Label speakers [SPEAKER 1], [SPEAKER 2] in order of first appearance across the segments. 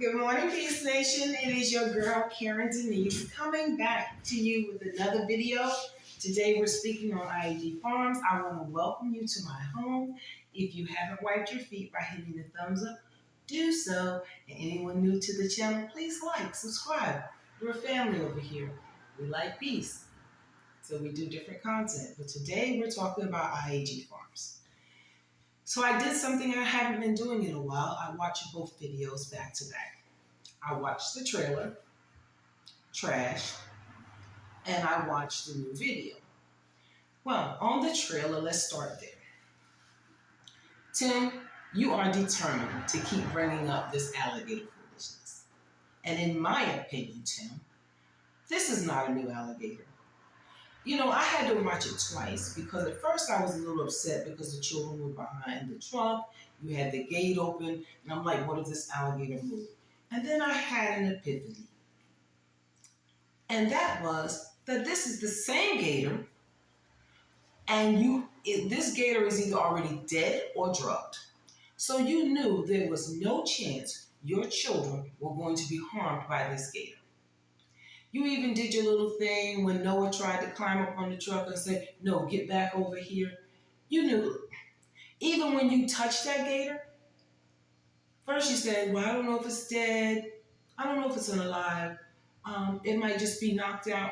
[SPEAKER 1] Good morning, Peace Nation. It is your girl, Karen Denise, coming back to you with another video. Today, we're speaking on IAG Farms. I want to welcome you to my home. If you haven't wiped your feet by hitting the thumbs up, do so. And anyone new to the channel, please like, subscribe. We're a family over here. We like peace, so we do different content. But today, we're talking about IAG Farms. So I did something I haven't been doing in a while. I watched both videos back to back. I watched the trailer, trash, and I watched the new video. Well, on the trailer, let's start there. Tim, you are determined to keep bringing up this alligator foolishness. And in my opinion, Tim, this is not a new alligator. You know, I had to watch it twice because at first I was a little upset because the children were behind the truck. You had the gate open, and I'm like, what if this alligator moved? And then I had an epiphany. And that was that this is the same gator, and this gator is either already dead or drugged. So you knew there was no chance your children were going to be harmed by this gator. You even did your little thing when Noah tried to climb up on the truck and say, no, get back over here. You knew, even when you touched that gator, first you said, well, I don't know if it's dead. I don't know if it's alive. It might just be knocked out.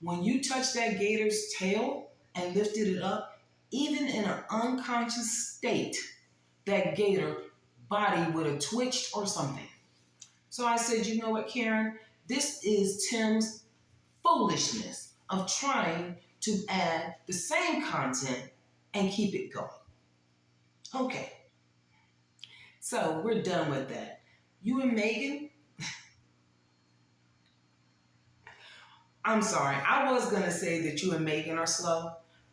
[SPEAKER 1] When you touched that gator's tail and lifted it up, even in an unconscious state, that gator body would have twitched or something. So I said, you know what, Karen? This is Tim's foolishness of trying to add the same content and keep it going. Okay, so we're done with that. You and Megan, I'm sorry, I was going to say that you and Megan are slow,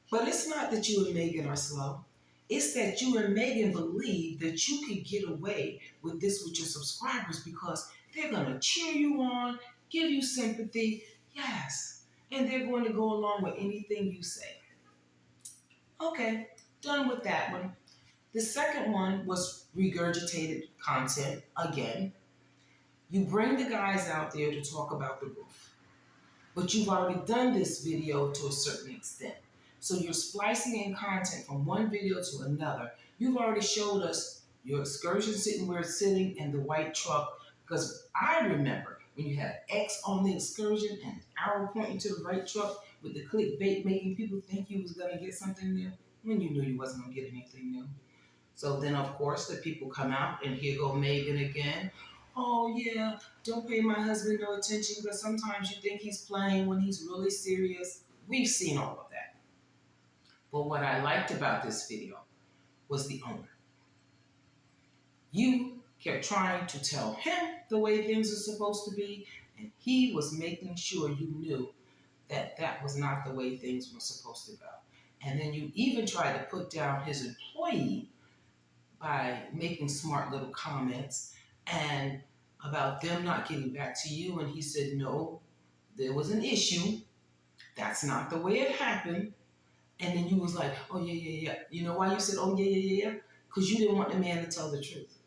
[SPEAKER 1] but it's not that you and Megan are slow. It's that you and Megan believe that you can get away with this with your subscribers because they're going to cheer you on, give you sympathy, yes, and they're going to go along with anything you say. Okay, done with that one. The second one was regurgitated content again. You bring the guys out there to talk about the roof, but you've already done this video to a certain extent. So you're splicing in content from one video to another. You've already showed us your excursion sitting where it's sitting and the white truck, because I remember when you had X on the excursion and an arrow pointing to the right truck with the clickbait making people think you was going to get something new when you knew you wasn't going to get anything new. So then, of course, the people come out and here go Megan again. Oh, yeah, don't pay my husband no attention because sometimes you think he's playing when he's really serious. We've seen all of that. But what I liked about this video was the owner. You kept trying to tell him the way things are supposed to be, and he was making sure you knew that that was not the way things were supposed to go. And then you even tried to put down his employee by making smart little comments and about them not getting back to you. And he said, no, there was an issue. That's not the way it happened. And then you was like, oh, yeah. You know why you said, oh, yeah? Because you didn't want the man to tell the truth.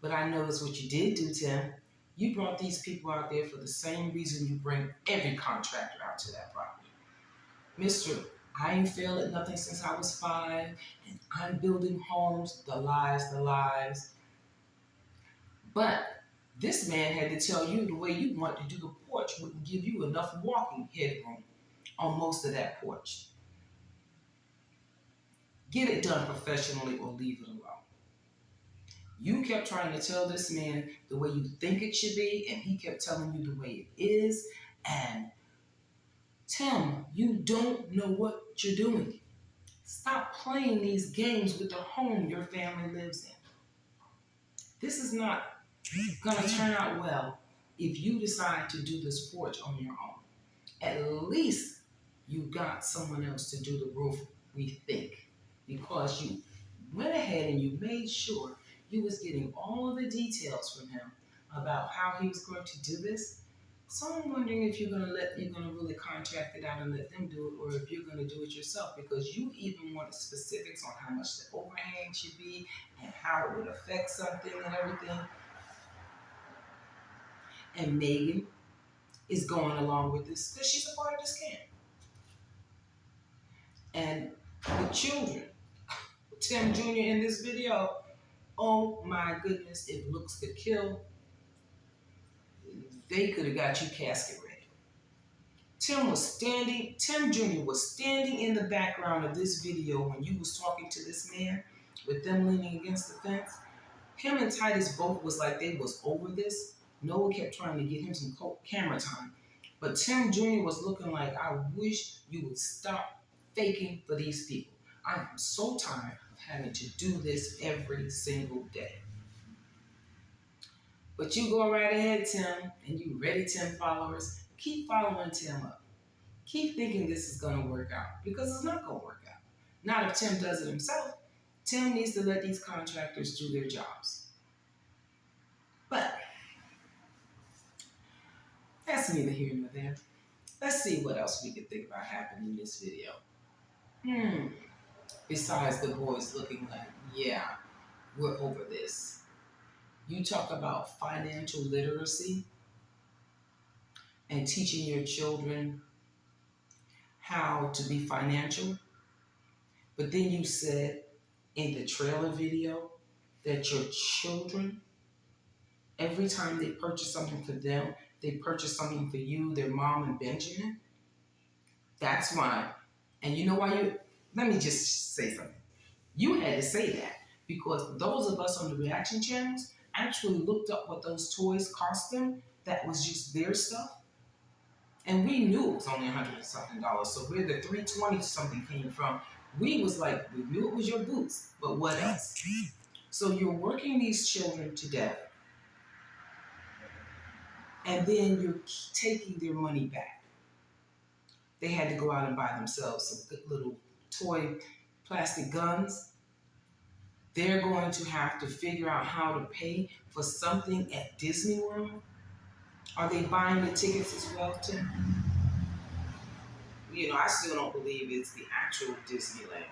[SPEAKER 1] But I noticed what you did do, Tim. You brought these people out there for the same reason you bring every contractor out to that property. Mister, I ain't failed at nothing since I was 5, and I'm building homes, the lies. But this man had to tell you the way you want to do the porch wouldn't give you enough walking headroom on most of that porch. Get it done professionally or leave it alone. You kept trying to tell this man the way you think it should be, and he kept telling you the way it is. And Tim, you don't know what you're doing. Stop playing these games with the home your family lives in. This is not going to turn out well if you decide to do this porch on your own. At least you got someone else to do the roof, we think, because you went ahead and you made sure you was getting all the details from him about how he was going to do this. So I'm wondering if you're going to really contract it out and let them do it, or if you're going to do it yourself, because you even wanted specifics on how much the overhang should be and how it would affect something and everything. And Megan is going along with this because she's a part of this camp. And the children, Tim Jr. in this video, oh my goodness, if looks could kill, they could have got you casket ready. Tim Jr. was standing in the background of this video when you was talking to this man with them leaning against the fence. Him and Titus both was like they was over this. Noah kept trying to get him some camera time. But Tim Jr. was looking like, I wish you would stop faking for these people. I am so tired of having to do this every single day. But you go right ahead, Tim, and you ready, Tim followers. Keep following Tim up. Keep thinking this is going to work out because it's not going to work out. Not if Tim does it himself. Tim needs to let these contractors do their jobs. But that's neither here nor there. Let's see what else we could think about happening in this video. Besides the boys looking like, yeah, we're over this. You talk about financial literacy and teaching your children how to be financial. But then you said in the trailer video that your children, every time they purchase something for them, they purchase something for you, their mom, and Benjamin. That's why. And you know why let me just say something. You had to say that because those of us on the reaction channels actually looked up what those toys cost them. That was just their stuff. And we knew it was only $100 and something. So where the $320 something came from, we was like, we knew it was your boots, but what else? So you're working these children to death. And then you're taking their money back. They had to go out and buy themselves some good little toy plastic guns. They're going to have to figure out how to pay for something at Disney World. Are they buying the tickets as well, Tim? You know, I still don't believe it's the actual Disneyland.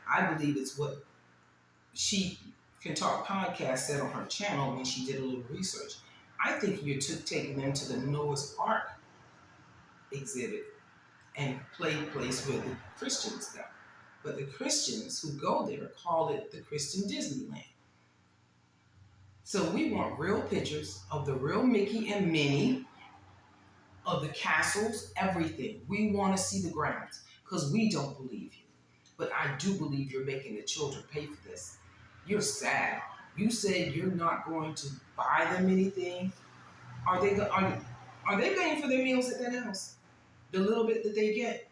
[SPEAKER 1] I believe it's what She Can Talk podcast said on her channel when she did a little research. I think you're taking them to the Noah's Ark exhibit and place where the Christians go. But the Christians who go there call it the Christian Disneyland. So we want real pictures of the real Mickey and Minnie, of the castles, everything. We want to see the grounds because we don't believe you. But I do believe you're making the children pay for this. You're sad. You said you're not going to buy them anything. Are they paying for their meals at that house? The little bit that they get?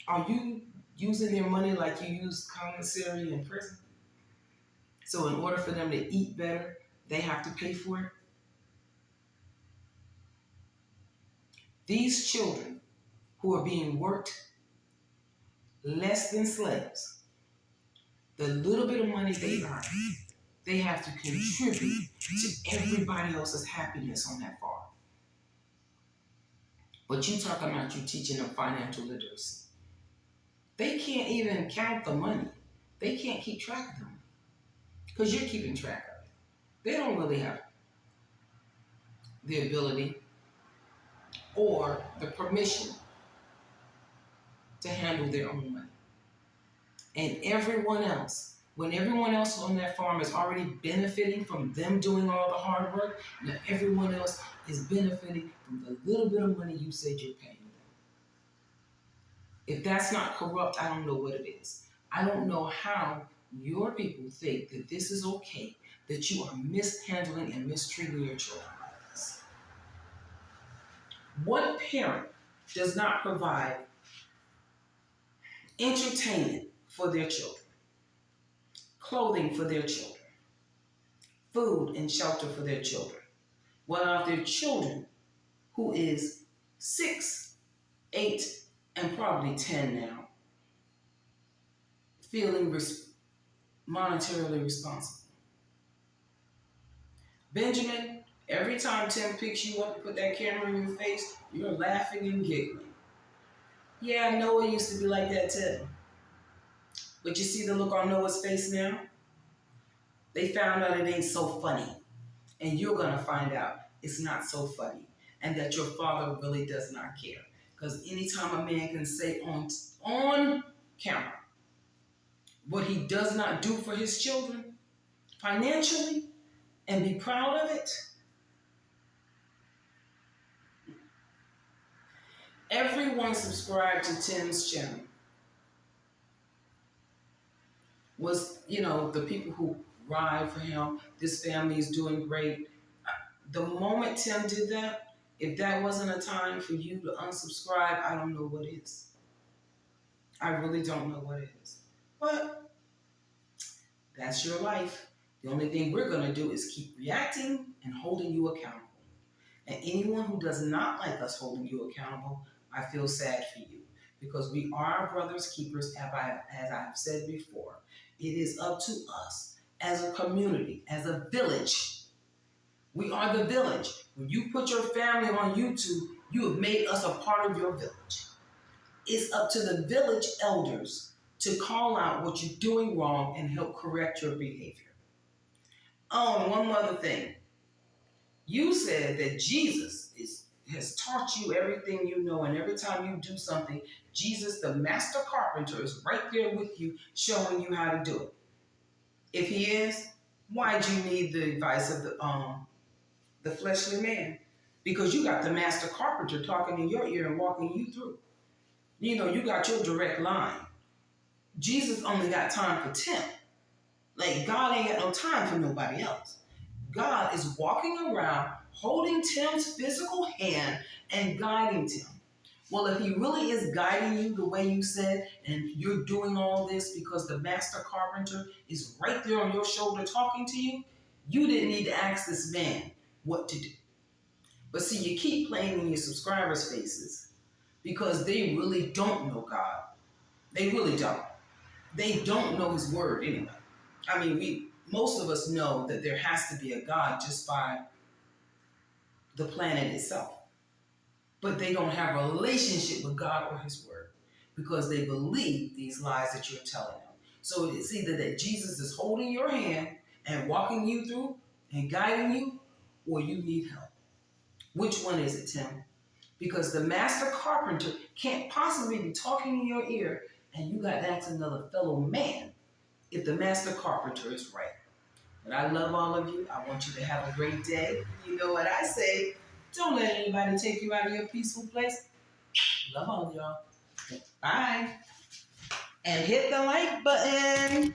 [SPEAKER 1] Are you using their money like you use commissary in prison? So in order for them to eat better, they have to pay for it? These children who are being worked less than slaves, the little bit of money they earn, they have to contribute to everybody else's happiness on that farm. But you talking about you teaching them financial literacy. They can't even count the money. They can't keep track of them because you're keeping track of it. They don't really have the ability or the permission to handle their own money. And everyone else, when everyone else on that farm is already benefiting from them doing all the hard work, now everyone else is benefiting from the little bit of money you said you're paying them. If that's not corrupt, I don't know what it is. I don't know how your people think that this is okay, that you are mishandling and mistreating your children like this. What parent does not provide entertainment for their children, clothing for their children, food and shelter for their children, while their children, who is 6, 8, and probably 10 now, feeling monetarily responsible? Benjamin, every time Tim picks you up and put that camera in your face, you're laughing and giggling. Yeah, Noah used to be like that too. But you see the look on Noah's face now? They found out it ain't so funny. And you're going to find out it's not so funny and that your father really does not care. Because anytime a man can say on camera what he does not do for his children financially and be proud of it, everyone subscribed to Tim's channel was, the people who ride for him. This family is doing great. The moment Tim did that, if that wasn't a time for you to unsubscribe, I don't know what is. I really don't know what is. But that's your life. The only thing we're going to do is keep reacting and holding you accountable. And anyone who does not like us holding you accountable, I feel sad for you. Because we are our brother's keepers, as I've said before. It is up to us as a community, as a village. We are the village. When you put your family on YouTube, you have made us a part of your village. It's up to the village elders to call out what you're doing wrong and help correct your behavior. Oh, and one other thing. You said that Jesus has taught you everything you know, and every time you do something, Jesus, the master carpenter, is right there with you, showing you how to do it. If he is, why do you need the advice of the fleshly man? Because you got the master carpenter talking in your ear and walking you through. You got your direct line. Jesus only got time for Tim. Like, God ain't got no time for nobody else. God is walking around holding Tim's physical hand and guiding Tim. Well, if he really is guiding you the way you said, and you're doing all this because the master carpenter is right there on your shoulder talking to you, you didn't need to ask this man what to do. But see, you keep playing in your subscribers' faces because they really don't know God. They really don't. They don't know his word anyway. I mean, most of us know that there has to be a God just by the planet itself. But they don't have a relationship with God or his word because they believe these lies that you're telling them. So it's either that Jesus is holding your hand and walking you through and guiding you, or you need help. Which one is it, Tim? Because the master carpenter can't possibly be talking in your ear and you got to ask another fellow man if the master carpenter is right. But I love all of you. I want you to have a great day. You know what I say. Don't let anybody take you out of your peaceful place. Love all of y'all. Bye. And hit the like button.